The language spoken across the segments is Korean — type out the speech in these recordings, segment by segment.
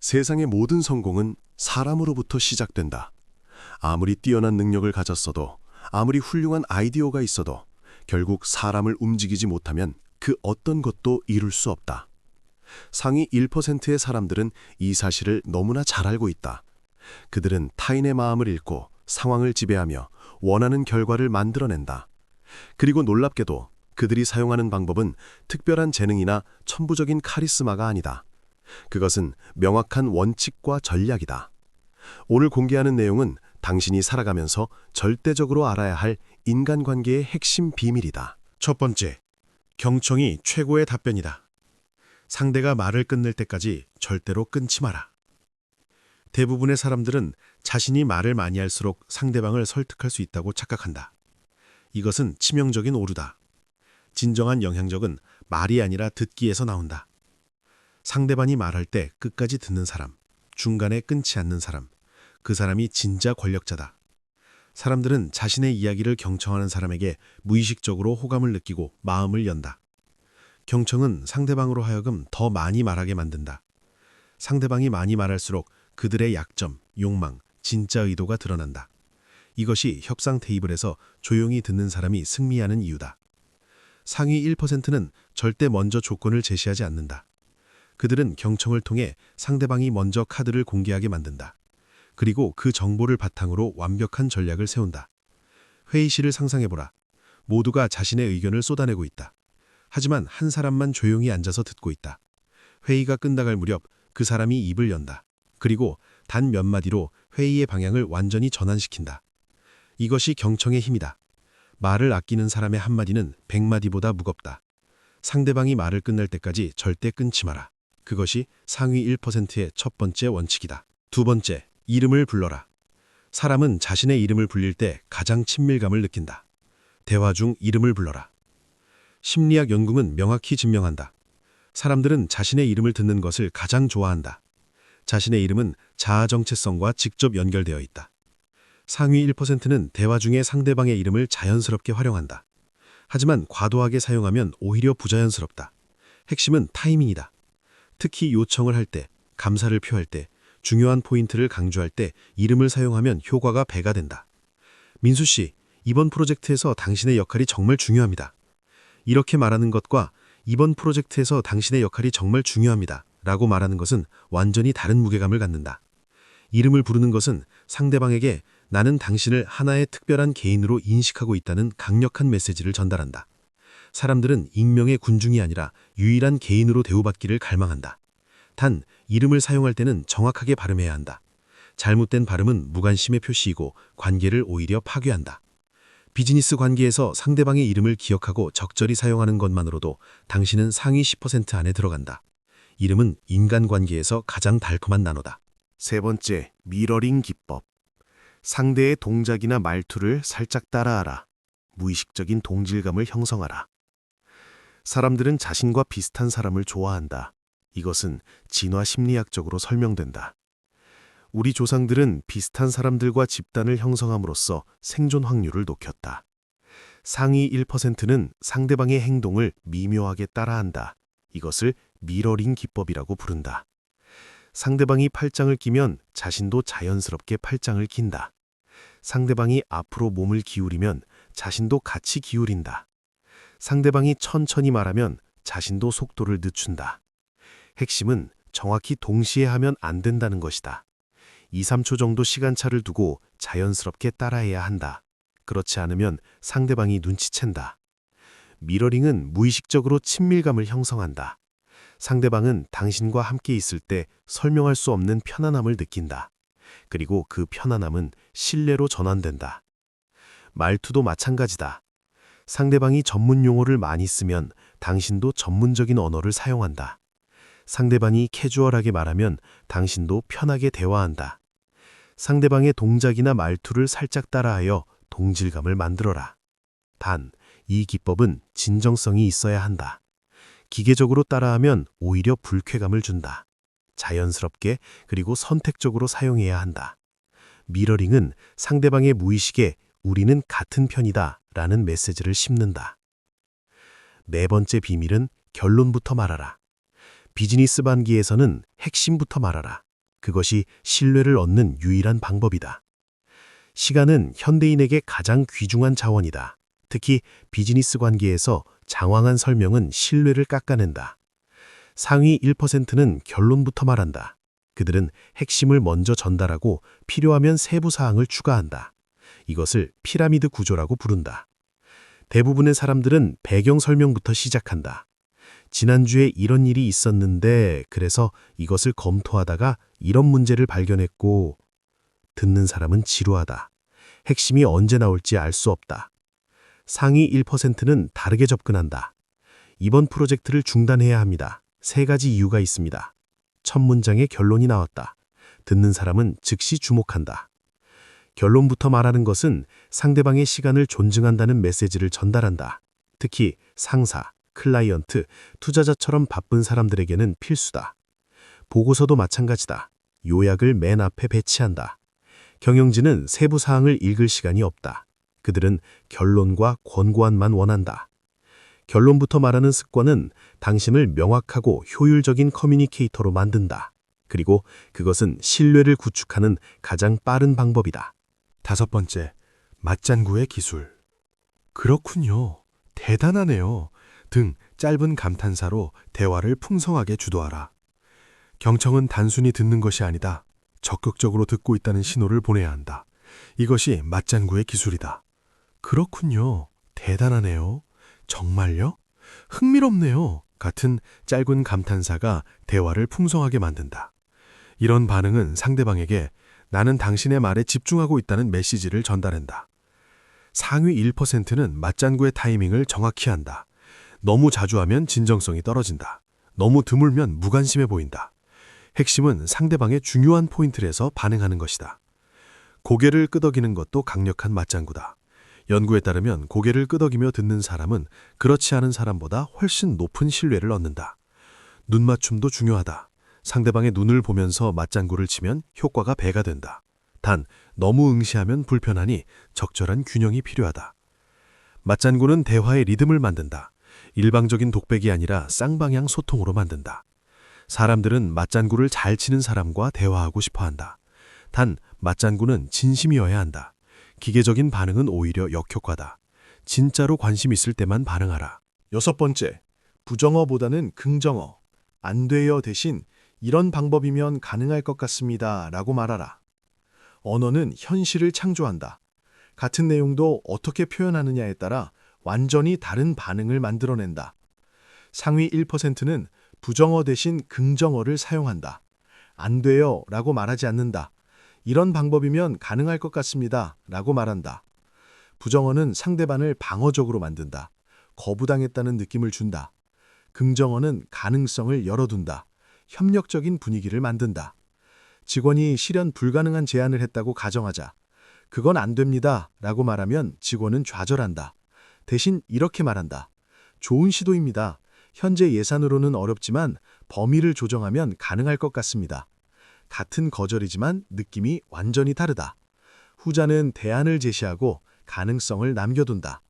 세상의 모든 성공은 사람으로부터 시작된다. 아무리 뛰어난 능력을 가졌어도, 아무리 훌륭한 아이디어가 있어도 결국 사람을 움직이지 못하면 그 어떤 것도 이룰 수 없다. 상위 1%의 사람들은 이 사실을 너무나 잘 알고 있다. 그들은 타인의 마음을 읽고 상황을 지배하며 원하는 결과를 만들어낸다. 그리고 놀랍게도 그들이 사용하는 방법은 특별한 재능이나 천부적인 카리스마가 아니다. 그것은 명확한 원칙과 전략이다. 오늘 공개하는 내용은 당신이 살아가면서 절대적으로 알아야 할 인간관계의 핵심 비밀이다. 첫 번째, 경청이 최고의 답변이다. 상대가 말을 끝낼 때까지 절대로 끊지 마라. 대부분의 사람들은 자신이 말을 많이 할수록 상대방을 설득할 수 있다고 착각한다. 이것은 치명적인 오류다. 진정한 영향력은 말이 아니라 듣기에서 나온다. 상대방이 말할 때 끝까지 듣는 사람, 중간에 끊지 않는 사람, 그 사람이 진짜 권력자다. 사람들은 자신의 이야기를 경청하는 사람에게 무의식적으로 호감을 느끼고 마음을 연다. 경청은 상대방으로 하여금 더 많이 말하게 만든다. 상대방이 많이 말할수록 그들의 약점, 욕망, 진짜 의도가 드러난다. 이것이 협상 테이블에서 조용히 듣는 사람이 승리하는 이유다. 상위 1%는 절대 먼저 조건을 제시하지 않는다. 그들은 경청을 통해 상대방이 먼저 카드를 공개하게 만든다. 그리고 그 정보를 바탕으로 완벽한 전략을 세운다. 회의실을 상상해보라. 모두가 자신의 의견을 쏟아내고 있다. 하지만 한 사람만 조용히 앉아서 듣고 있다. 회의가 끝나갈 무렵 그 사람이 입을 연다. 그리고 단 몇 마디로 회의의 방향을 완전히 전환시킨다. 이것이 경청의 힘이다. 말을 아끼는 사람의 한마디는 100마디보다 무겁다. 상대방이 말을 끝낼 때까지 절대 끊지 마라. 그것이 상위 1%의 첫 번째 원칙이다. 두 번째, 이름을 불러라. 사람은 자신의 이름을 불릴 때 가장 친밀감을 느낀다. 대화 중 이름을 불러라. 심리학 연구는 명확히 증명한다. 사람들은 자신의 이름을 듣는 것을 가장 좋아한다. 자신의 이름은 자아 정체성과 직접 연결되어 있다. 상위 1%는 대화 중에 상대방의 이름을 자연스럽게 활용한다. 하지만 과도하게 사용하면 오히려 부자연스럽다. 핵심은 타이밍이다. 특히 요청을 할 때, 감사를 표할 때, 중요한 포인트를 강조할 때 이름을 사용하면 효과가 배가 된다. 민수 씨, 이번 프로젝트에서 당신의 역할이 정말 중요합니다. 이렇게 말하는 것과 이번 프로젝트에서 당신의 역할이 정말 중요합니다. 라고 말하는 것은 완전히 다른 무게감을 갖는다. 이름을 부르는 것은 상대방에게 나는 당신을 하나의 특별한 개인으로 인식하고 있다는 강력한 메시지를 전달한다. 사람들은 익명의 군중이 아니라 유일한 개인으로 대우받기를 갈망한다. 단, 이름을 사용할 때는 정확하게 발음해야 한다. 잘못된 발음은 무관심의 표시이고 관계를 오히려 파괴한다. 비즈니스 관계에서 상대방의 이름을 기억하고 적절히 사용하는 것만으로도 당신은 상위 10% 안에 들어간다. 이름은 인간관계에서 가장 달콤한 단어다. 세 번째, 미러링 기법. 상대의 동작이나 말투를 살짝 따라하라. 무의식적인 동질감을 형성하라. 사람들은 자신과 비슷한 사람을 좋아한다. 이것은 진화 심리학적으로 설명된다. 우리 조상들은 비슷한 사람들과 집단을 형성함으로써 생존 확률을 높였다. 상위 1%는 상대방의 행동을 미묘하게 따라한다. 이것을 미러링 기법이라고 부른다. 상대방이 팔짱을 끼면 자신도 자연스럽게 팔짱을 낀다. 상대방이 앞으로 몸을 기울이면 자신도 같이 기울인다. 상대방이 천천히 말하면 자신도 속도를 늦춘다. 핵심은 정확히 동시에 하면 안 된다는 것이다. 2, 3초 정도 시간차를 두고 자연스럽게 따라해야 한다. 그렇지 않으면 상대방이 눈치챈다. 미러링은 무의식적으로 친밀감을 형성한다. 상대방은 당신과 함께 있을 때 설명할 수 없는 편안함을 느낀다. 그리고 그 편안함은 신뢰로 전환된다. 말투도 마찬가지다. 상대방이 전문 용어를 많이 쓰면 당신도 전문적인 언어를 사용한다. 상대방이 캐주얼하게 말하면 당신도 편하게 대화한다. 상대방의 동작이나 말투를 살짝 따라하여 동질감을 만들어라. 단, 이 기법은 진정성이 있어야 한다. 기계적으로 따라하면 오히려 불쾌감을 준다. 자연스럽게 그리고 선택적으로 사용해야 한다. 미러링은 상대방의 무의식에 우리는 같은 편이다 라는 메시지를 심는다. 네 번째 비밀은 결론부터 말하라. 비즈니스 반기에서는 핵심부터 말하라. 그것이 신뢰를 얻는 유일한 방법이다. 시간은 현대인에게 가장 귀중한 자원이다. 특히 비즈니스 관계에서 장황한 설명은 신뢰를 깎아낸다. 상위 1%는 결론부터 말한다. 그들은 핵심을 먼저 전달하고 필요하면 세부 사항을 추가한다. 이것을 피라미드 구조라고 부른다. 대부분의 사람들은 배경 설명부터 시작한다. 지난주에 이런 일이 있었는데 그래서 이것을 검토하다가 이런 문제를 발견했고, 듣는 사람은 지루하다. 핵심이 언제 나올지 알 수 없다. 상위 1%는 다르게 접근한다. 이번 프로젝트를 중단해야 합니다. 3가지 이유가 있습니다. 첫 문장에 결론이 나왔다. 듣는 사람은 즉시 주목한다. 결론부터 말하는 것은 상대방의 시간을 존중한다는 메시지를 전달한다. 특히 상사, 클라이언트, 투자자처럼 바쁜 사람들에게는 필수다. 보고서도 마찬가지다. 요약을 맨 앞에 배치한다. 경영진은 세부 사항을 읽을 시간이 없다. 그들은 결론과 권고안만 원한다. 결론부터 말하는 습관은 당신을 명확하고 효율적인 커뮤니케이터로 만든다. 그리고 그것은 신뢰를 구축하는 가장 빠른 방법이다. 5번째, 맞장구의 기술. 그렇군요. 대단하네요. 등 짧은 감탄사로 대화를 풍성하게 주도하라. 경청은 단순히 듣는 것이 아니다. 적극적으로 듣고 있다는 신호를 보내야 한다. 이것이 맞장구의 기술이다. 그렇군요. 대단하네요. 정말요? 흥미롭네요. 같은 짧은 감탄사가 대화를 풍성하게 만든다. 이런 반응은 상대방에게 나는 당신의 말에 집중하고 있다는 메시지를 전달한다. 상위 1%는 맞장구의 타이밍을 정확히 한다. 너무 자주 하면 진정성이 떨어진다. 너무 드물면 무관심해 보인다. 핵심은 상대방의 중요한 포인트에서 반응하는 것이다. 고개를 끄덕이는 것도 강력한 맞장구다. 연구에 따르면 고개를 끄덕이며 듣는 사람은 그렇지 않은 사람보다 훨씬 높은 신뢰를 얻는다. 눈맞춤도 중요하다. 상대방의 눈을 보면서 맞장구를 치면 효과가 배가 된다. 단, 너무 응시하면 불편하니 적절한 균형이 필요하다. 맞장구는 대화의 리듬을 만든다. 일방적인 독백이 아니라 쌍방향 소통으로 만든다. 사람들은 맞장구를 잘 치는 사람과 대화하고 싶어 한다. 단, 맞장구는 진심이어야 한다. 기계적인 반응은 오히려 역효과다. 진짜로 관심 있을 때만 반응하라. 6번째, 부정어보다는 긍정어. 안 돼요 대신 이런 방법이면 가능할 것 같습니다 라고 말하라. 언어는 현실을 창조한다. 같은 내용도 어떻게 표현하느냐에 따라 완전히 다른 반응을 만들어낸다. 상위 1%는 부정어 대신 긍정어를 사용한다. 안 돼요 라고 말하지 않는다. 이런 방법이면 가능할 것 같습니다 라고 말한다. 부정어는 상대방을 방어적으로 만든다. 거부당했다는 느낌을 준다. 긍정어는 가능성을 열어둔다. 협력적인 분위기를 만든다. 직원이 실현 불가능한 제안을 했다고 가정하자. 그건 안 됩니다 라고 말하면 직원은 좌절한다. 대신 이렇게 말한다. 좋은 시도입니다. 현재 예산으로는 어렵지만 범위를 조정하면 가능할 것 같습니다. 같은 거절이지만 느낌이 완전히 다르다. 후자는 대안을 제시하고 가능성을 남겨둔다.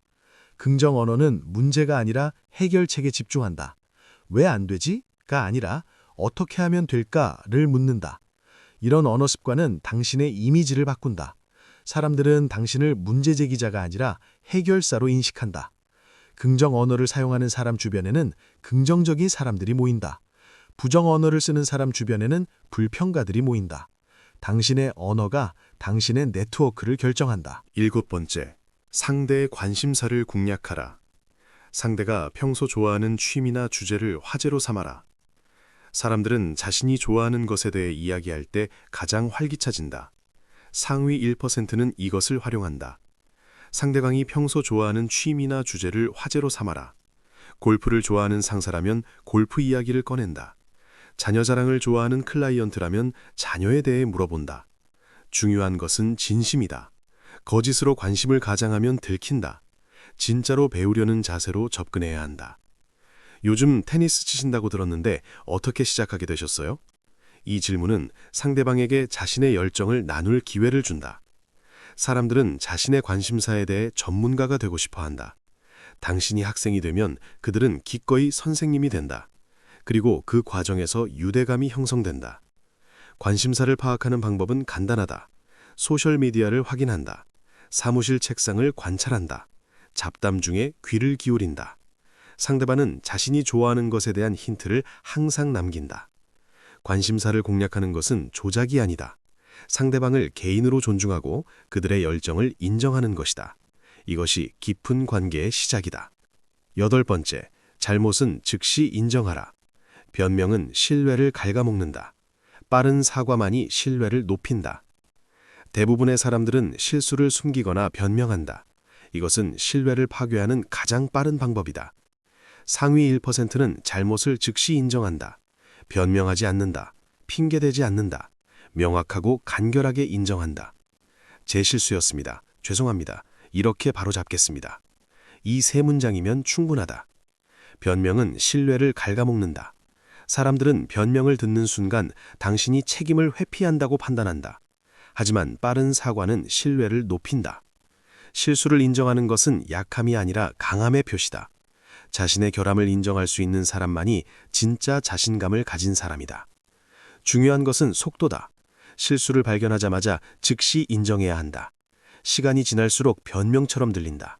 긍정 언어는 문제가 아니라 해결책에 집중한다. 왜 안 되지?가 아니라 어떻게 하면 될까?를 묻는다. 이런 언어 습관은 당신의 이미지를 바꾼다. 사람들은 당신을 문제제기자가 아니라 해결사로 인식한다. 긍정 언어를 사용하는 사람 주변에는 긍정적인 사람들이 모인다. 부정 언어를 쓰는 사람 주변에는 불평가들이 모인다. 당신의 언어가 당신의 네트워크를 결정한다. 7번째, 상대의 관심사를 공략하라. 상대가 평소 좋아하는 취미나 주제를 화제로 삼아라. 사람들은 자신이 좋아하는 것에 대해 이야기할 때 가장 활기차진다. 상위 1%는 이것을 활용한다. 상대방이 평소 좋아하는 취미나 주제를 화제로 삼아라. 골프를 좋아하는 상사라면 골프 이야기를 꺼낸다. 자녀 자랑을 좋아하는 클라이언트라면 자녀에 대해 물어본다. 중요한 것은 진심이다. 거짓으로 관심을 가장하면 들킨다. 진짜로 배우려는 자세로 접근해야 한다. 요즘 테니스 치신다고 들었는데 어떻게 시작하게 되셨어요? 이 질문은 상대방에게 자신의 열정을 나눌 기회를 준다. 사람들은 자신의 관심사에 대해 전문가가 되고 싶어 한다. 당신이 학생이 되면 그들은 기꺼이 선생님이 된다. 그리고 그 과정에서 유대감이 형성된다. 관심사를 파악하는 방법은 간단하다. 소셜미디어를 확인한다. 사무실 책상을 관찰한다. 잡담 중에 귀를 기울인다. 상대방은 자신이 좋아하는 것에 대한 힌트를 항상 남긴다. 관심사를 공략하는 것은 조작이 아니다. 상대방을 개인으로 존중하고 그들의 열정을 인정하는 것이다. 이것이 깊은 관계의 시작이다. 8번째, 잘못은 즉시 인정하라. 변명은 신뢰를 갉아먹는다. 빠른 사과만이 신뢰를 높인다. 대부분의 사람들은 실수를 숨기거나 변명한다. 이것은 신뢰를 파괴하는 가장 빠른 방법이다. 상위 1%는 잘못을 즉시 인정한다. 변명하지 않는다. 핑계대지 않는다. 명확하고 간결하게 인정한다. 제 실수였습니다. 죄송합니다. 이렇게 바로잡겠습니다. 이 세 문장이면 충분하다. 변명은 신뢰를 갉아먹는다. 사람들은 변명을 듣는 순간 당신이 책임을 회피한다고 판단한다. 하지만 빠른 사과는 신뢰를 높인다. 실수를 인정하는 것은 약함이 아니라 강함의 표시다. 자신의 결함을 인정할 수 있는 사람만이 진짜 자신감을 가진 사람이다. 중요한 것은 속도다. 실수를 발견하자마자 즉시 인정해야 한다. 시간이 지날수록 변명처럼 들린다.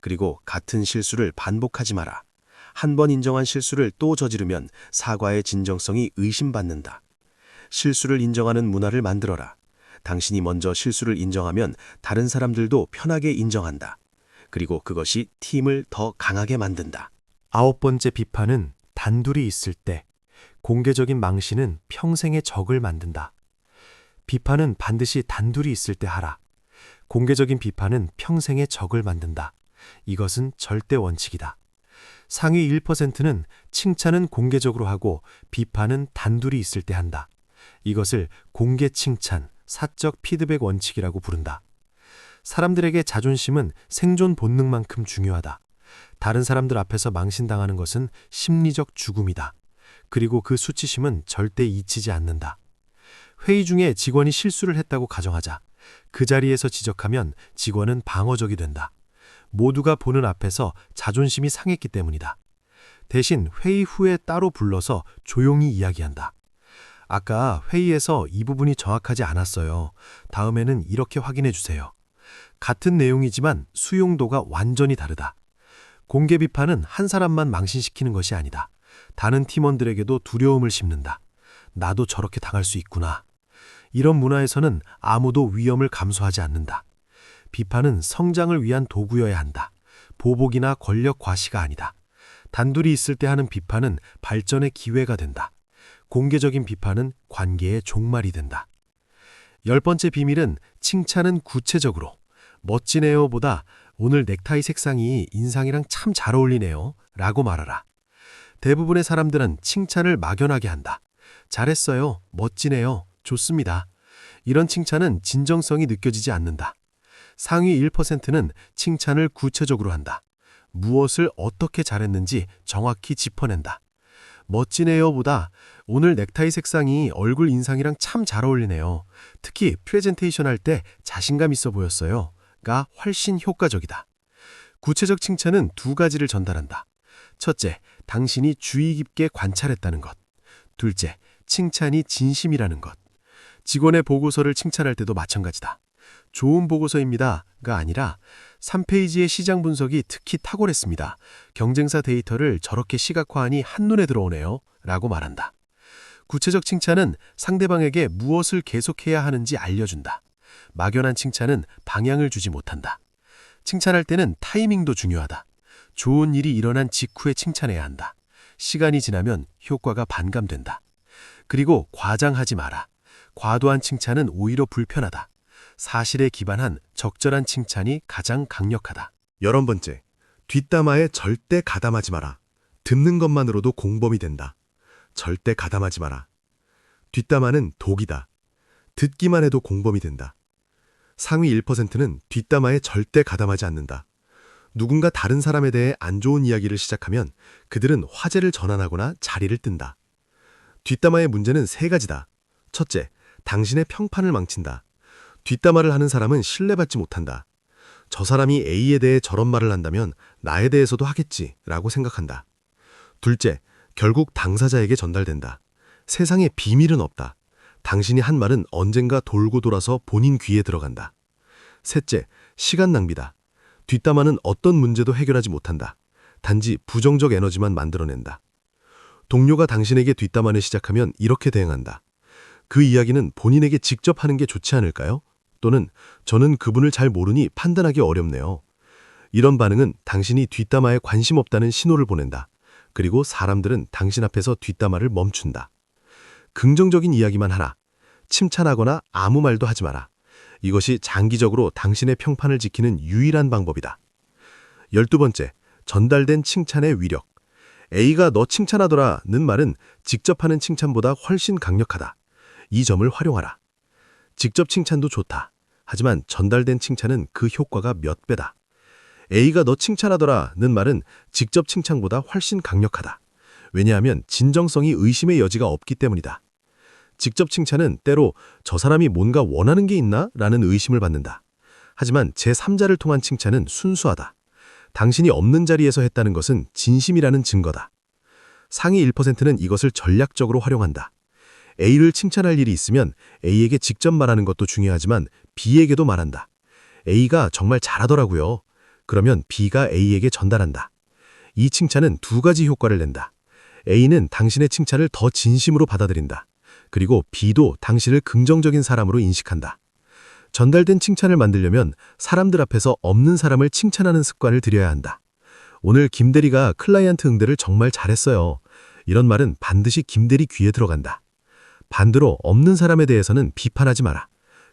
그리고 같은 실수를 반복하지 마라. 한 번 인정한 실수를 또 저지르면 사과의 진정성이 의심받는다. 실수를 인정하는 문화를 만들어라. 당신이 먼저 실수를 인정하면 다른 사람들도 편하게 인정한다. 그리고 그것이 팀을 더 강하게 만든다. 9번째 비판은 단둘이 있을 때, 공개적인 망신은 평생의 적을 만든다. 비판은 반드시 단둘이 있을 때 하라. 공개적인 비판은 평생의 적을 만든다. 이것은 절대 원칙이다. 상위 1%는 칭찬은 공개적으로 하고 비판은 단둘이 있을 때 한다. 이것을 공개 칭찬, 사적 피드백 원칙이라고 부른다. 사람들에게 자존심은 생존 본능만큼 중요하다. 다른 사람들 앞에서 망신당하는 것은 심리적 죽음이다. 그리고 그 수치심은 절대 잊히지 않는다. 회의 중에 직원이 실수를 했다고 가정하자. 그 자리에서 지적하면 직원은 방어적이 된다. 모두가 보는 앞에서 자존심이 상했기 때문이다. 대신 회의 후에 따로 불러서 조용히 이야기한다. 아까 회의에서 이 부분이 정확하지 않았어요. 다음에는 이렇게 확인해 주세요. 같은 내용이지만 수용도가 완전히 다르다. 공개 비판은 한 사람만 망신시키는 것이 아니다. 다른 팀원들에게도 두려움을 심는다. 나도 저렇게 당할 수 있구나. 이런 문화에서는 아무도 위험을 감수하지 않는다. 비판은 성장을 위한 도구여야 한다. 보복이나 권력 과시가 아니다. 단둘이 있을 때 하는 비판은 발전의 기회가 된다. 공개적인 비판은 관계의 종말이 된다. 10번째 비밀은 칭찬은 구체적으로, 멋지네요 보다 오늘 넥타이 색상이 인상이랑 참 잘 어울리네요 라고 말하라. 대부분의 사람들은 칭찬을 막연하게 한다. 잘했어요, 멋지네요, 좋습니다. 이런 칭찬은 진정성이 느껴지지 않는다. 상위 1%는 칭찬을 구체적으로 한다. 무엇을 어떻게 잘했는지 정확히 짚어낸다. 멋지네요 보다 오늘 넥타이 색상이 얼굴 인상이랑 참 잘 어울리네요. 특히 프레젠테이션 할 때 자신감 있어 보였어요. 가 훨씬 효과적이다. 구체적 칭찬은 두 가지를 전달한다. 첫째, 당신이 주의 깊게 관찰했다는 것. 둘째, 칭찬이 진심이라는 것. 직원의 보고서를 칭찬할 때도 마찬가지다. 좋은 보고서입니다가 아니라 3페이지의 시장 분석이 특히 탁월했습니다. 경쟁사 데이터를 저렇게 시각화하니 한눈에 들어오네요. 라고 말한다. 구체적 칭찬은 상대방에게 무엇을 계속해야 하는지 알려준다. 막연한 칭찬은 방향을 주지 못한다. 칭찬할 때는 타이밍도 중요하다. 좋은 일이 일어난 직후에 칭찬해야 한다. 시간이 지나면 효과가 반감된다. 그리고 과장하지 마라. 과도한 칭찬은 오히려 불편하다. 사실에 기반한 적절한 칭찬이 가장 강력하다. 11번째, 뒷담화에 절대 가담하지 마라. 듣는 것만으로도 공범이 된다. 절대 가담하지 마라. 뒷담화는 독이다. 듣기만 해도 공범이 된다. 상위 1%는 뒷담화에 절대 가담하지 않는다. 누군가 다른 사람에 대해 안 좋은 이야기를 시작하면 그들은 화제를 전환하거나 자리를 뜬다. 뒷담화의 문제는 세 가지다. 첫째, 당신의 평판을 망친다. 뒷담화를 하는 사람은 신뢰받지 못한다. 저 사람이 A에 대해 저런 말을 한다면 나에 대해서도 하겠지 라고 생각한다. 둘째, 결국 당사자에게 전달된다. 세상에 비밀은 없다. 당신이 한 말은 언젠가 돌고 돌아서 본인 귀에 들어간다. 셋째, 시간 낭비다. 뒷담화는 어떤 문제도 해결하지 못한다. 단지 부정적 에너지만 만들어낸다. 동료가 당신에게 뒷담화를 시작하면 이렇게 대응한다. 그 이야기는 본인에게 직접 하는 게 좋지 않을까요? 또는 저는 그분을 잘 모르니 판단하기 어렵네요. 이런 반응은 당신이 뒷담화에 관심 없다는 신호를 보낸다. 그리고 사람들은 당신 앞에서 뒷담화를 멈춘다. 긍정적인 이야기만 하라. 칭찬하거나 아무 말도 하지 마라. 이것이 장기적으로 당신의 평판을 지키는 유일한 방법이다. 12번째, 전달된 칭찬의 위력. A가 너 칭찬하더라는 말은 직접 하는 칭찬보다 훨씬 강력하다. 이 점을 활용하라. 직접 칭찬도 좋다. 하지만 전달된 칭찬은 그 효과가 몇 배다. A가 너 칭찬하더라는 말은 직접 칭찬보다 훨씬 강력하다. 왜냐하면 진정성이 의심의 여지가 없기 때문이다. 직접 칭찬은 때로 저 사람이 뭔가 원하는 게 있나? 라는 의심을 받는다. 하지만 제3자를 통한 칭찬은 순수하다. 당신이 없는 자리에서 했다는 것은 진심이라는 증거다. 상위 1%는 이것을 전략적으로 활용한다. A를 칭찬할 일이 있으면 A에게 직접 말하는 것도 중요하지만 B에게도 말한다. A가 정말 잘하더라고요. 그러면 B가 A에게 전달한다. 이 칭찬은 두 가지 효과를 낸다. A는 당신의 칭찬을 더 진심으로 받아들인다. 그리고 B도 당신을 긍정적인 사람으로 인식한다. 전달된 칭찬을 만들려면 사람들 앞에서 없는 사람을 칭찬하는 습관을 들여야 한다. 오늘 김대리가 클라이언트 응대를 정말 잘했어요. 이런 말은 반드시 김대리 귀에 들어간다. 반대로 없는 사람에 대해서는 비판하지 마라.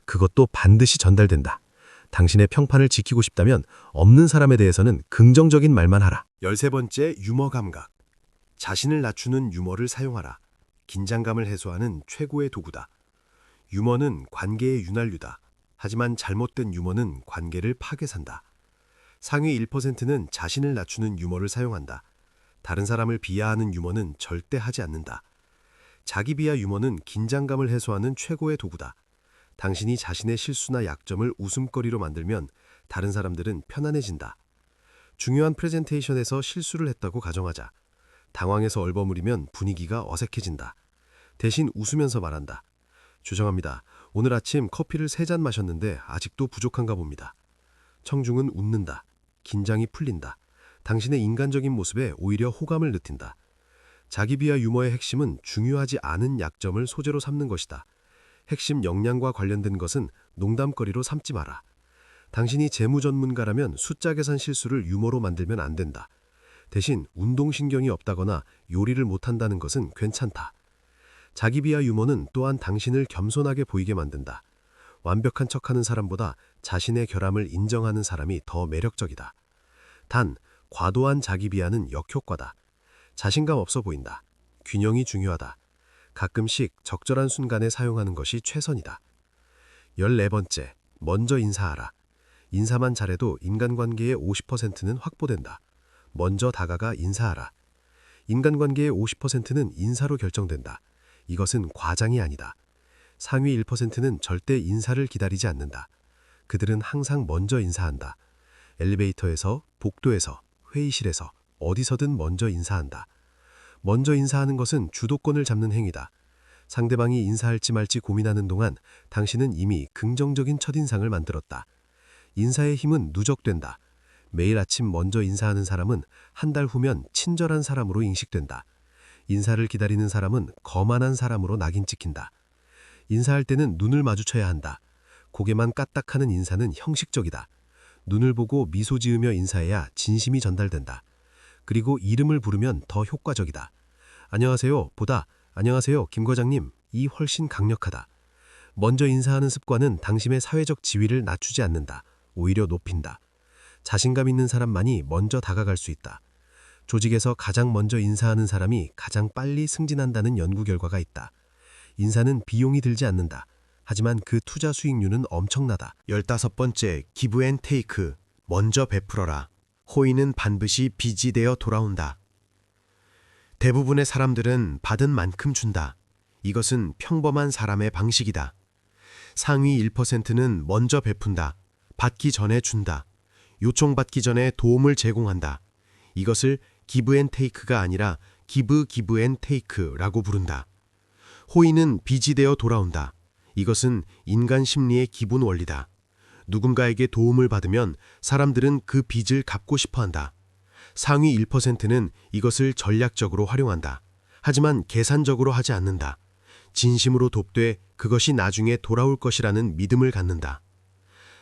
그것도 반드시 전달된다. 당신의 평판을 지키고 싶다면 없는 사람에 대해서는 긍정적인 말만 하라. 13번째, 유머 감각. 자신을 낮추는 유머를 사용하라. 긴장감을 해소하는 최고의 도구다. 유머는 관계의 윤활유다. 하지만 잘못된 유머는 관계를 파괴산다. 상위 1%는 자신을 낮추는 유머를 사용한다. 다른 사람을 비하하는 유머는 절대 하지 않는다. 자기 비하 유머는 긴장감을 해소하는 최고의 도구다. 당신이 자신의 실수나 약점을 웃음거리로 만들면 다른 사람들은 편안해진다. 중요한 프레젠테이션에서 실수를 했다고 가정하자. 당황해서 얼버무리면 분위기가 어색해진다. 대신 웃으면서 말한다. 죄송합니다. 오늘 아침 커피를 3잔 마셨는데 아직도 부족한가 봅니다. 청중은 웃는다. 긴장이 풀린다. 당신의 인간적인 모습에 오히려 호감을 느낀다. 자기 비하 유머의 핵심은 중요하지 않은 약점을 소재로 삼는 것이다. 핵심 역량과 관련된 것은 농담거리로 삼지 마라. 당신이 재무 전문가라면 숫자 계산 실수를 유머로 만들면 안 된다. 대신 운동신경이 없다거나 요리를 못한다는 것은 괜찮다. 자기 비하 유머는 또한 당신을 겸손하게 보이게 만든다. 완벽한 척하는 사람보다 자신의 결함을 인정하는 사람이 더 매력적이다. 단, 과도한 자기 비하는 역효과다. 자신감 없어 보인다. 균형이 중요하다. 가끔씩 적절한 순간에 사용하는 것이 최선이다. 14번째, 먼저 인사하라. 인사만 잘해도 인간관계의 50%는 확보된다. 먼저 다가가 인사하라. 인간관계의 50%는 인사로 결정된다. 이것은 과장이 아니다. 상위 1%는 절대 인사를 기다리지 않는다. 그들은 항상 먼저 인사한다. 엘리베이터에서, 복도에서, 회의실에서, 어디서든 먼저 인사한다. 먼저 인사하는 것은 주도권을 잡는 행위다. 상대방이 인사할지 말지 고민하는 동안 당신은 이미 긍정적인 첫인상을 만들었다. 인사의 힘은 누적된다. 매일 아침 먼저 인사하는 사람은 한 달 후면 친절한 사람으로 인식된다. 인사를 기다리는 사람은 거만한 사람으로 낙인 찍힌다. 인사할 때는 눈을 마주쳐야 한다. 고개만 까딱하는 인사는 형식적이다. 눈을 보고 미소 지으며 인사해야 진심이 전달된다. 그리고 이름을 부르면 더 효과적이다. 안녕하세요 보다 안녕하세요 김 과장님 이 훨씬 강력하다. 먼저 인사하는 습관은 당신의 사회적 지위를 낮추지 않는다. 오히려 높인다. 자신감 있는 사람만이 먼저 다가갈 수 있다. 조직에서 가장 먼저 인사하는 사람이 가장 빨리 승진한다는 연구 결과가 있다. 인사는 비용이 들지 않는다. 하지만 그 투자 수익률은 엄청나다. 15번째, 기브 앤 테이크. 먼저 베풀어라. 호의는 반드시 빚이 되어 돌아온다. 대부분의 사람들은 받은 만큼 준다. 이것은 평범한 사람의 방식이다. 상위 1%는 먼저 베푼다. 받기 전에 준다. 요청받기 전에 도움을 제공한다. 이것을 기브 앤 테이크가 아니라 기브 앤 테이크라고 부른다. 호의는 빚이 되어 돌아온다. 이것은 인간 심리의 기본 원리다. 누군가에게 도움을 받으면 사람들은 그 빚을 갚고 싶어 한다. 상위 1%는 이것을 전략적으로 활용한다. 하지만 계산적으로 하지 않는다. 진심으로 돕되 그것이 나중에 돌아올 것이라는 믿음을 갖는다.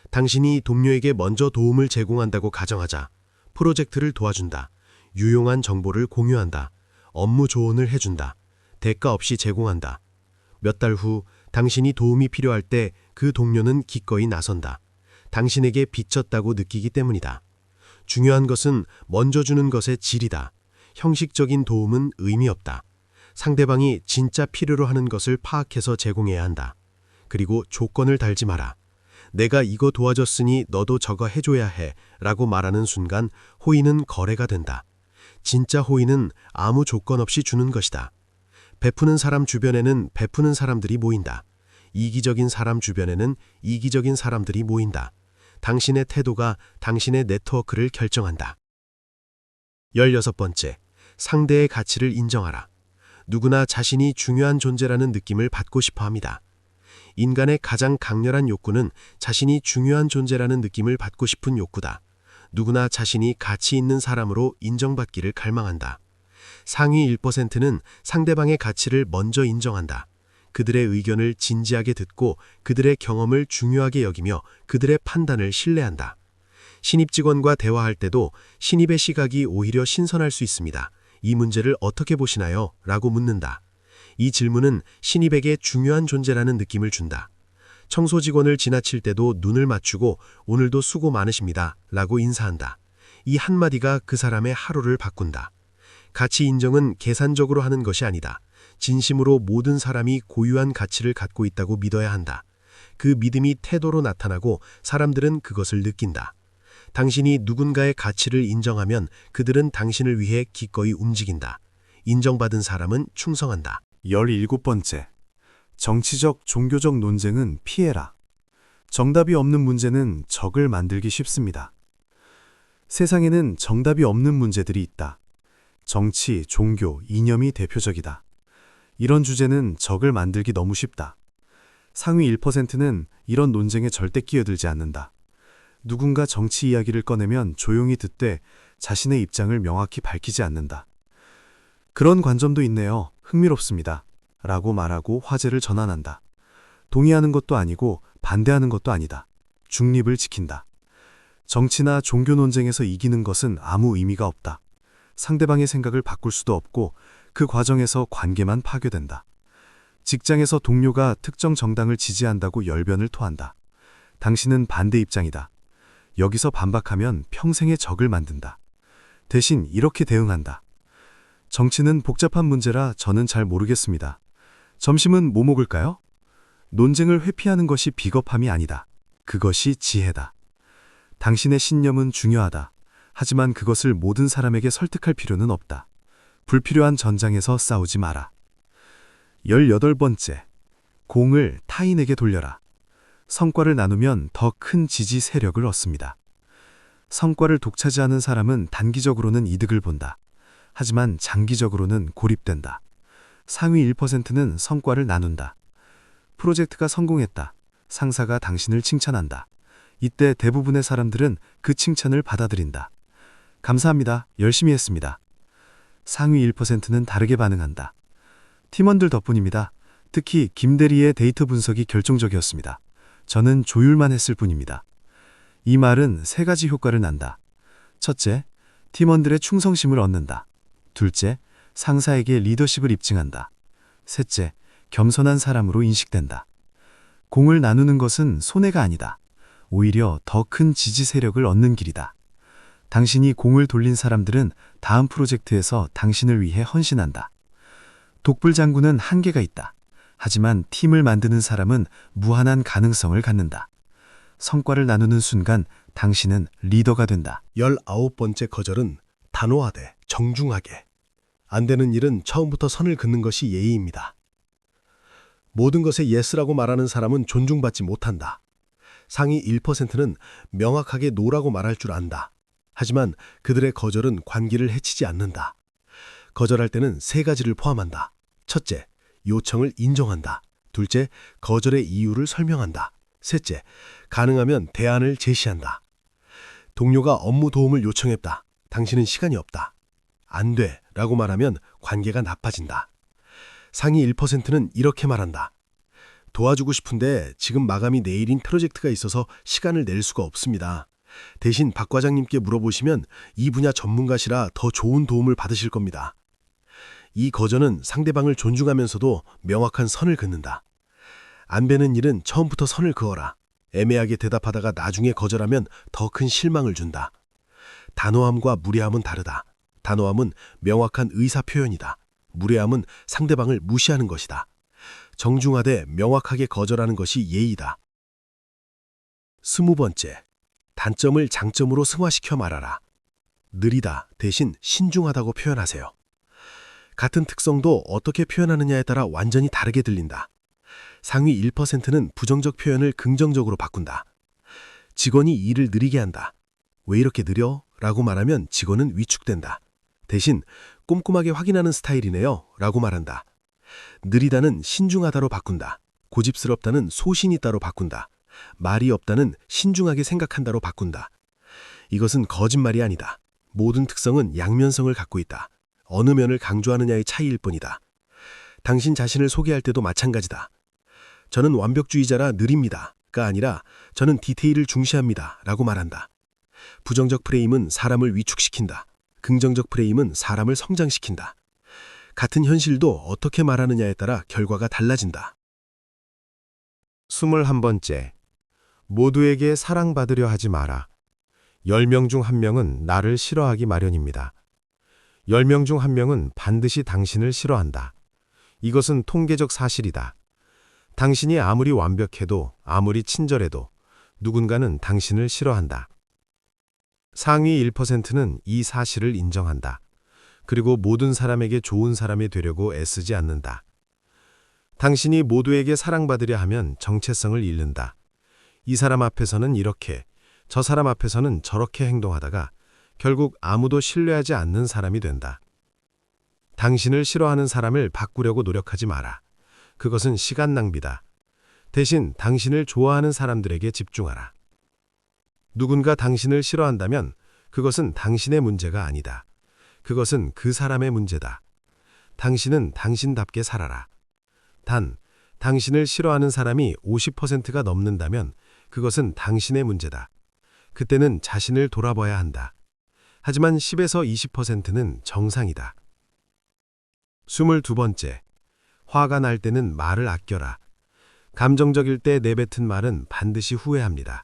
당신이 동료에게 먼저 도움을 제공한다고 가정하자. 프로젝트를 도와준다. 유용한 정보를 공유한다. 업무 조언을 해준다. 대가 없이 제공한다. 몇 달 후 당신이 도움이 필요할 때 그 동료는 기꺼이 나선다. 당신에게 빚졌다고 느끼기 때문이다. 중요한 것은 먼저 주는 것의 질이다. 형식적인 도움은 의미 없다. 상대방이 진짜 필요로 하는 것을 파악해서 제공해야 한다. 그리고 조건을 달지 마라. 내가 이거 도와줬으니 너도 저거 해줘야 해 라고 말하는 순간 호의는 거래가 된다. 진짜 호의는 아무 조건 없이 주는 것이다. 베푸는 사람 주변에는 베푸는 사람들이 모인다. 이기적인 사람 주변에는 이기적인 사람들이 모인다. 당신의 태도가 당신의 네트워크를 결정한다. 16번째, 상대의 가치를 인정하라. 누구나 자신이 중요한 존재라는 느낌을 받고 싶어 합니다. 인간의 가장 강렬한 욕구는 자신이 중요한 존재라는 느낌을 받고 싶은 욕구다. 누구나 자신이 가치 있는 사람으로 인정받기를 갈망한다. 상위 1%는 상대방의 가치를 먼저 인정한다. 그들의 의견을 진지하게 듣고 그들의 경험을 중요하게 여기며 그들의 판단을 신뢰한다. 신입 직원과 대화할 때도 신입의 시각이 오히려 신선할 수 있습니다. 이 문제를 어떻게 보시나요? 라고 묻는다. 이 질문은 신입에게 중요한 존재라는 느낌을 준다. 청소 직원을 지나칠 때도 눈을 맞추고 오늘도 수고 많으십니다. 라고 인사한다. 이 한마디가 그 사람의 하루를 바꾼다. 가치 인정은 계산적으로 하는 것이 아니다. 진심으로 모든 사람이 고유한 가치를 갖고 있다고 믿어야 한다. 그 믿음이 태도로 나타나고 사람들은 그것을 느낀다. 당신이 누군가의 가치를 인정하면 그들은 당신을 위해 기꺼이 움직인다. 인정받은 사람은 충성한다. 17번째. 정치적, 종교적 논쟁은 피해라. 정답이 없는 문제는 적을 만들기 쉽습니다. 세상에는 정답이 없는 문제들이 있다. 정치, 종교, 이념이 대표적이다. 이런 주제는 적을 만들기 너무 쉽다. 상위 1%는 이런 논쟁에 절대 끼어들지 않는다. 누군가 정치 이야기를 꺼내면 조용히 듣되 자신의 입장을 명확히 밝히지 않는다. 그런 관점도 있네요. 흥미롭습니다. 라고 말하고 화제를 전환한다. 동의하는 것도 아니고 반대하는 것도 아니다. 중립을 지킨다. 정치나 종교 논쟁에서 이기는 것은 아무 의미가 없다. 상대방의 생각을 바꿀 수도 없고 그 과정에서 관계만 파괴된다. 직장에서 동료가 특정 정당을 지지한다고 열변을 토한다. 당신은 반대 입장이다. 여기서 반박하면 평생의 적을 만든다. 대신 이렇게 대응한다. 정치는 복잡한 문제라 저는 잘 모르겠습니다. 점심은 뭐 먹을까요? 논쟁을 회피하는 것이 비겁함이 아니다. 그것이 지혜다. 당신의 신념은 중요하다. 하지만 그것을 모든 사람에게 설득할 필요는 없다. 불필요한 전장에서 싸우지 마라. 18번째. 공을 타인에게 돌려라. 성과를 나누면 더 큰 지지 세력을 얻습니다. 성과를 독차지하는 사람은 단기적으로는 이득을 본다. 하지만 장기적으로는 고립된다. 상위 1%는 성과를 나눈다. 프로젝트가 성공했다. 상사가 당신을 칭찬한다. 이때 대부분의 사람들은 그 칭찬을 받아들인다. 감사합니다. 열심히 했습니다. 상위 1%는 다르게 반응한다. 팀원들 덕분입니다. 특히 김 대리의 데이터 분석이 결정적이었습니다. 저는 조율만 했을 뿐입니다. 이 말은 3가지 효과를 난다. 첫째, 팀원들의 충성심을 얻는다. 둘째, 상사에게 리더십을 입증한다. 셋째, 겸손한 사람으로 인식된다. 공을 나누는 것은 손해가 아니다. 오히려 더 큰 지지 세력을 얻는 길이다. 당신이 공을 돌린 사람들은 다음 프로젝트에서 당신을 위해 헌신한다. 독불장군은 한계가 있다. 하지만 팀을 만드는 사람은 무한한 가능성을 갖는다. 성과를 나누는 순간 당신은 리더가 된다. 19번째 거절은 단호하되 정중하게. 안 되는 일은 처음부터 선을 긋는 것이 예의입니다. 모든 것에 예스라고 말하는 사람은 존중받지 못한다. 상위 1%는 명확하게 노라고 말할 줄 안다. 하지만 그들의 거절은 관계를 해치지 않는다. 거절할 때는 3가지를 포함한다. 첫째, 요청을 인정한다. 둘째, 거절의 이유를 설명한다. 셋째, 가능하면 대안을 제시한다. 동료가 업무 도움을 요청했다. 당신은 시간이 없다. 안 돼 라고 말하면 관계가 나빠진다. 상위 1%는 이렇게 말한다. 도와주고 싶은데 지금 마감이 내일인 프로젝트가 있어서 시간을 낼 수가 없습니다. 대신 박 과장님께 물어보시면 이 분야 전문가시라 더 좋은 도움을 받으실 겁니다. 이 거절은 상대방을 존중하면서도 명확한 선을 긋는다. 안 되는 일은 처음부터 선을 그어라. 애매하게 대답하다가 나중에 거절하면 더 큰 실망을 준다. 단호함과 무례함은 다르다. 단호함은 명확한 의사 표현이다. 무례함은 상대방을 무시하는 것이다. 정중하되 명확하게 거절하는 것이 예의다. 20번째, 단점을 장점으로 승화시켜 말하라. 느리다 대신 신중하다고 표현하세요. 같은 특성도 어떻게 표현하느냐에 따라 완전히 다르게 들린다. 상위 1%는 부정적 표현을 긍정적으로 바꾼다. 직원이 일을 느리게 한다. 왜 이렇게 느려? 라고 말하면 직원은 위축된다. 대신 꼼꼼하게 확인하는 스타일이네요 라고 말한다. 느리다는 신중하다로 바꾼다. 고집스럽다는 소신 있다로 바꾼다. 말이 없다는 신중하게 생각한다로 바꾼다. 이것은 거짓말이 아니다. 모든 특성은 양면성을 갖고 있다. 어느 면을 강조하느냐의 차이일 뿐이다. 당신 자신을 소개할 때도 마찬가지다. 저는 완벽주의자라 느립니다가 아니라 저는 디테일을 중시합니다 라고 말한다. 부정적 프레임은 사람을 위축시킨다. 긍정적 프레임은 사람을 성장시킨다. 같은 현실도 어떻게 말하느냐에 따라 결과가 달라진다. 21번째. 모두에게 사랑받으려 하지 마라. 10명 중 1명은 나를 싫어하기 마련입니다. 10명 중 1명은 반드시 당신을 싫어한다. 이것은 통계적 사실이다. 당신이 아무리 완벽해도 아무리 친절해도 누군가는 당신을 싫어한다. 상위 1%는 이 사실을 인정한다. 그리고 모든 사람에게 좋은 사람이 되려고 애쓰지 않는다. 당신이 모두에게 사랑받으려 하면 정체성을 잃는다. 이 사람 앞에서는 이렇게, 저 사람 앞에서는 저렇게 행동하다가 결국 아무도 신뢰하지 않는 사람이 된다. 당신을 싫어하는 사람을 바꾸려고 노력하지 마라. 그것은 시간 낭비다. 대신 당신을 좋아하는 사람들에게 집중하라. 누군가 당신을 싫어한다면 그것은 당신의 문제가 아니다. 그것은 그 사람의 문제다. 당신은 당신답게 살아라. 단, 당신을 싫어하는 사람이 50%가 넘는다면 그것은 당신의 문제다. 그때는 자신을 돌아봐야 한다. 하지만 10에서 20%는 정상이다. 22번째. 화가 날 때는 말을 아껴라. 감정적일 때 내뱉은 말은 반드시 후회합니다.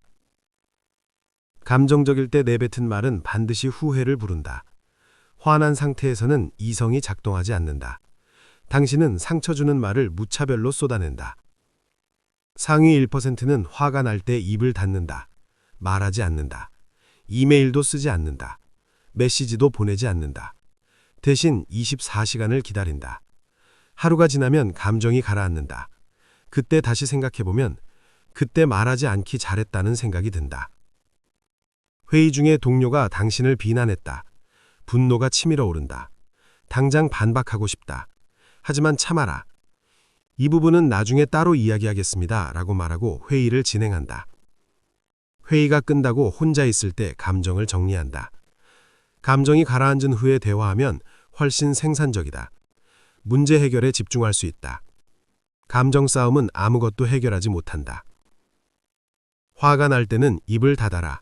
감정적일 때 내뱉은 말은 반드시 후회를 부른다. 화난 상태에서는 이성이 작동하지 않는다. 당신은 상처 주는 말을 무차별로 쏟아낸다. 상위 1%는 화가 날 때 입을 닫는다. 말하지 않는다. 이메일도 쓰지 않는다. 메시지도 보내지 않는다. 대신 24시간을 기다린다. 하루가 지나면 감정이 가라앉는다. 그때 다시 생각해보면 그때 말하지 않기 잘했다는 생각이 든다. 회의 중에 동료가 당신을 비난했다. 분노가 치밀어 오른다. 당장 반박하고 싶다. 하지만 참아라. 이 부분은 나중에 따로 이야기하겠습니다 라고 말하고 회의를 진행한다. 회의가 끝나고 혼자 있을 때 감정을 정리한다. 감정이 가라앉은 후에 대화하면 훨씬 생산적이다. 문제 해결에 집중할 수 있다. 감정 싸움은 아무것도 해결하지 못한다. 화가 날 때는 입을 닫아라.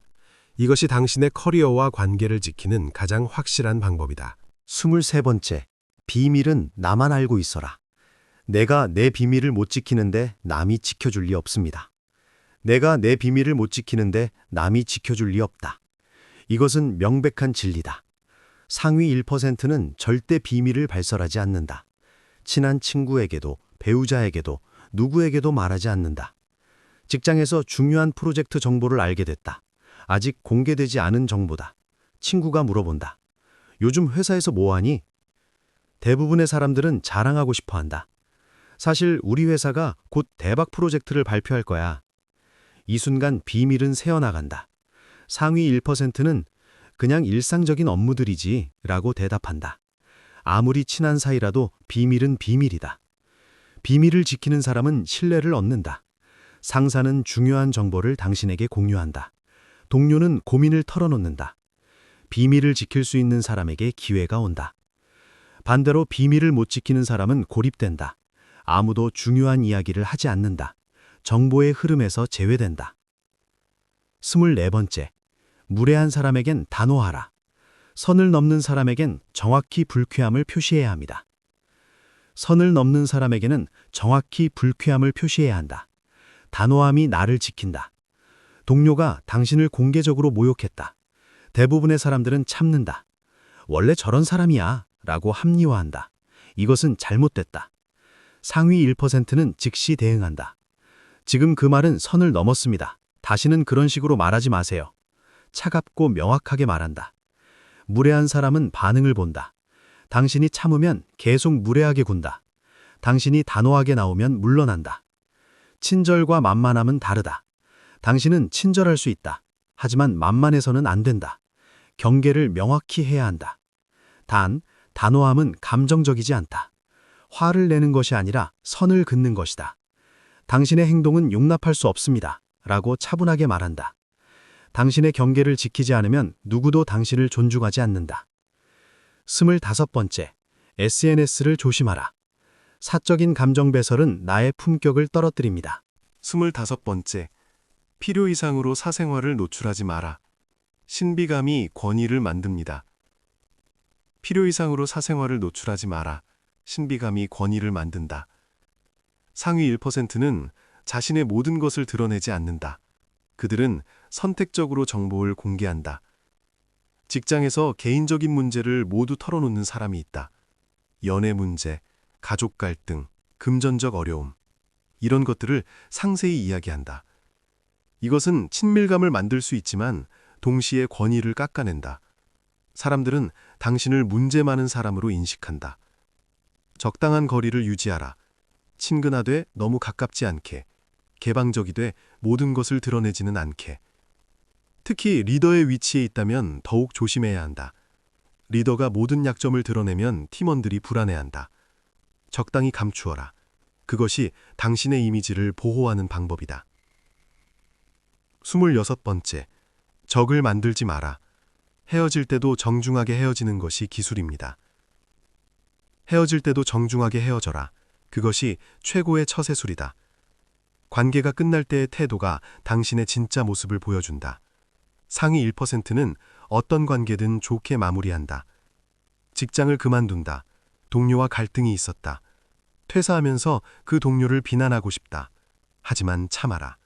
이것이 당신의 커리어와 관계를 지키는 가장 확실한 방법이다. 23번째. 비밀은 나만 알고 있어라. 내가 내 비밀을 못 지키는데 남이 지켜줄 리 없습니다. 내가 내 비밀을 못 지키는데 남이 지켜줄 리 없다. 이것은 명백한 진리다. 상위 1%는 절대 비밀을 발설하지 않는다. 친한 친구에게도 배우자에게도 누구에게도 말하지 않는다. 직장에서 중요한 프로젝트 정보를 알게 됐다. 아직 공개되지 않은 정보다. 친구가 물어본다. 요즘 회사에서 뭐 하니? 대부분의 사람들은 자랑하고 싶어 한다. 사실 우리 회사가 곧 대박 프로젝트를 발표할 거야. 이 순간 비밀은 새어나간다. 상위 1%는 그냥 일상적인 업무들이지 라고 대답한다. 아무리 친한 사이라도 비밀은 비밀이다. 비밀을 지키는 사람은 신뢰를 얻는다. 상사는 중요한 정보를 당신에게 공유한다. 동료는 고민을 털어놓는다. 비밀을 지킬 수 있는 사람에게 기회가 온다. 반대로 비밀을 못 지키는 사람은 고립된다. 아무도 중요한 이야기를 하지 않는다. 정보의 흐름에서 제외된다. 24번째, 무례한 사람에겐 단호하라. 선을 넘는 사람에겐 정확히 불쾌함을 표시해야 합니다. 선을 넘는 사람에게는 정확히 불쾌함을 표시해야 한다. 단호함이 나를 지킨다. 동료가 당신을 공개적으로 모욕했다. 대부분의 사람들은 참는다. 원래 저런 사람이야 라고 합리화한다. 이것은 잘못됐다. 상위 1%는 즉시 대응한다. 지금 그 말은 선을 넘었습니다. 다시는 그런 식으로 말하지 마세요. 차갑고 명확하게 말한다. 무례한 사람은 반응을 본다. 당신이 참으면 계속 무례하게 군다. 당신이 단호하게 나오면 물러난다. 친절과 만만함은 다르다. 당신은 친절할 수 있다. 하지만 만만해서는 안 된다. 경계를 명확히 해야 한다. 단, 단호함은 감정적이지 않다. 화를 내는 것이 아니라 선을 긋는 것이다. 당신의 행동은 용납할 수 없습니다. 라고 차분하게 말한다. 당신의 경계를 지키지 않으면 누구도 당신을 존중하지 않는다. 25번째, SNS를 조심하라. 사적인 감정 배설은 나의 품격을 떨어뜨립니다. 25번째, 필요 이상으로 사생활을 노출하지 마라. 신비감이 권위를 만듭니다. 필요 이상으로 사생활을 노출하지 마라. 신비감이 권위를 만든다. 상위 1%는 자신의 모든 것을 드러내지 않는다. 그들은 선택적으로 정보를 공개한다. 직장에서 개인적인 문제를 모두 털어놓는 사람이 있다. 연애 문제, 가족 갈등, 금전적 어려움. 이런 것들을 상세히 이야기한다. 이것은 친밀감을 만들 수 있지만 동시에 권위를 깎아낸다. 사람들은 당신을 문제 많은 사람으로 인식한다. 적당한 거리를 유지하라. 친근하되 너무 가깝지 않게. 개방적이되 모든 것을 드러내지는 않게. 특히 리더의 위치에 있다면 더욱 조심해야 한다. 리더가 모든 약점을 드러내면 팀원들이 불안해한다. 적당히 감추어라. 그것이 당신의 이미지를 보호하는 방법이다. 26번째, 적을 만들지 마라. 헤어질 때도 정중하게 헤어지는 것이 기술입니다. 헤어질 때도 정중하게 헤어져라. 그것이 최고의 처세술이다. 관계가 끝날 때의 태도가 당신의 진짜 모습을 보여준다. 상위 1%는 어떤 관계든 좋게 마무리한다. 직장을 그만둔다. 동료와 갈등이 있었다. 퇴사하면서 그 동료를 비난하고 싶다. 하지만 참아라.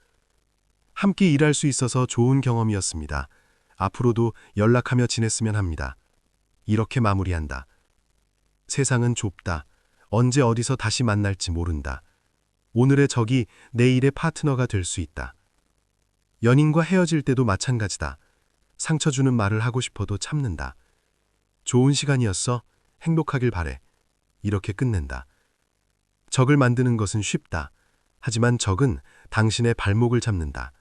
함께 일할 수 있어서 좋은 경험이었습니다. 앞으로도 연락하며 지냈으면 합니다. 이렇게 마무리한다. 세상은 좁다. 언제 어디서 다시 만날지 모른다. 오늘의 적이 내일의 파트너가 될 수 있다. 연인과 헤어질 때도 마찬가지다. 상처 주는 말을 하고 싶어도 참는다. 좋은 시간이었어. 행복하길 바래. 이렇게 끝낸다. 적을 만드는 것은 쉽다. 하지만 적은 당신의 발목을 잡는다.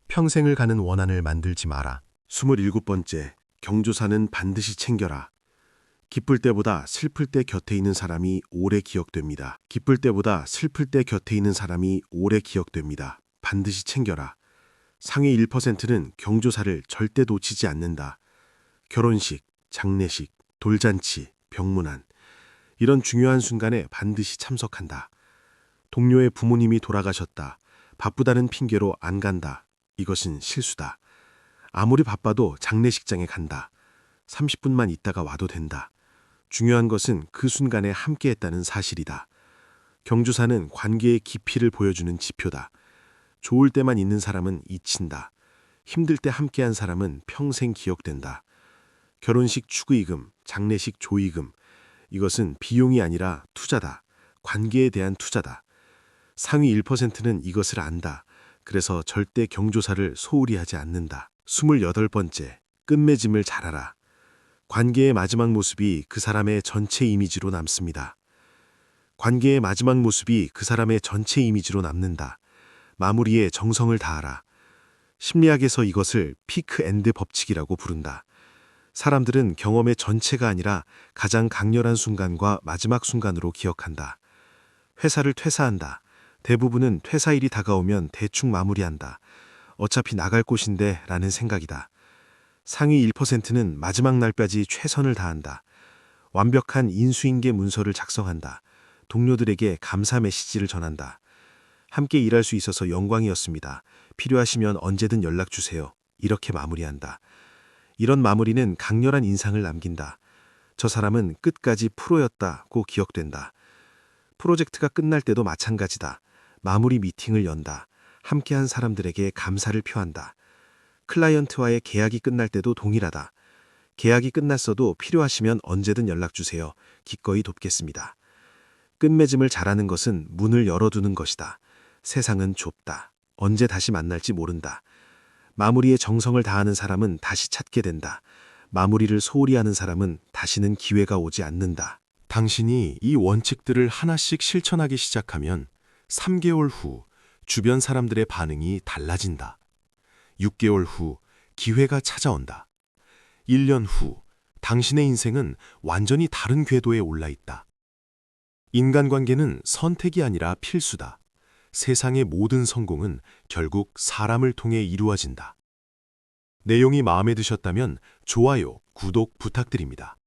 평생을 가는 원한을 만들지 마라. 27번째, 경조사는 반드시 챙겨라. 기쁠 때보다 슬플 때 곁에 있는 사람이 오래 기억됩니다. 기쁠 때보다 슬플 때 곁에 있는 사람이 오래 기억됩니다. 반드시 챙겨라. 상위 1%는 경조사를 절대 놓치지 않는다. 결혼식, 장례식, 돌잔치, 병문안. 이런 중요한 순간에 반드시 참석한다. 동료의 부모님이 돌아가셨다. 바쁘다는 핑계로 안 간다. 이것은 실수다. 아무리 바빠도 장례식장에 간다. 30분만 있다가 와도 된다. 중요한 것은 그 순간에 함께했다는 사실이다. 경조사는 관계의 깊이를 보여주는 지표다. 좋을 때만 있는 사람은 잊힌다. 힘들 때 함께한 사람은 평생 기억된다. 결혼식 축의금, 장례식 조의금. 이것은 비용이 아니라 투자다. 관계에 대한 투자다. 상위 1%는 이것을 안다. 그래서 절대 경조사를 소홀히 하지 않는다. 28번째, 끝맺음을 잘하라. 관계의 마지막 모습이 그 사람의 전체 이미지로 남습니다. 관계의 마지막 모습이 그 사람의 전체 이미지로 남는다. 마무리에 정성을 다하라. 심리학에서 이것을 피크 앤드 법칙이라고 부른다. 사람들은 경험의 전체가 아니라 가장 강렬한 순간과 마지막 순간으로 기억한다. 회사를 퇴사한다. 대부분은 퇴사일이 다가오면 대충 마무리한다. 어차피 나갈 곳인데 라는 생각이다. 상위 1%는 마지막 날까지 최선을 다한다. 완벽한 인수인계 문서를 작성한다. 동료들에게 감사 메시지를 전한다. 함께 일할 수 있어서 영광이었습니다. 필요하시면 언제든 연락 주세요. 이렇게 마무리한다. 이런 마무리는 강렬한 인상을 남긴다. 저 사람은 끝까지 프로였다고 기억된다. 프로젝트가 끝날 때도 마찬가지다. 마무리 미팅을 연다. 함께한 사람들에게 감사를 표한다. 클라이언트와의 계약이 끝날 때도 동일하다. 계약이 끝났어도 필요하시면 언제든 연락 주세요. 기꺼이 돕겠습니다. 끝맺음을 잘하는 것은 문을 열어두는 것이다. 세상은 좁다. 언제 다시 만날지 모른다. 마무리에 정성을 다하는 사람은 다시 찾게 된다. 마무리를 소홀히 하는 사람은 다시는 기회가 오지 않는다. 당신이 이 원칙들을 하나씩 실천하기 시작하면 3개월 후 주변 사람들의 반응이 달라진다. 6개월 후 기회가 찾아온다. 1년 후 당신의 인생은 완전히 다른 궤도에 올라 있다. 인간관계는 선택이 아니라 필수다. 세상의 모든 성공은 결국 사람을 통해 이루어진다. 내용이 마음에 드셨다면 좋아요, 구독 부탁드립니다.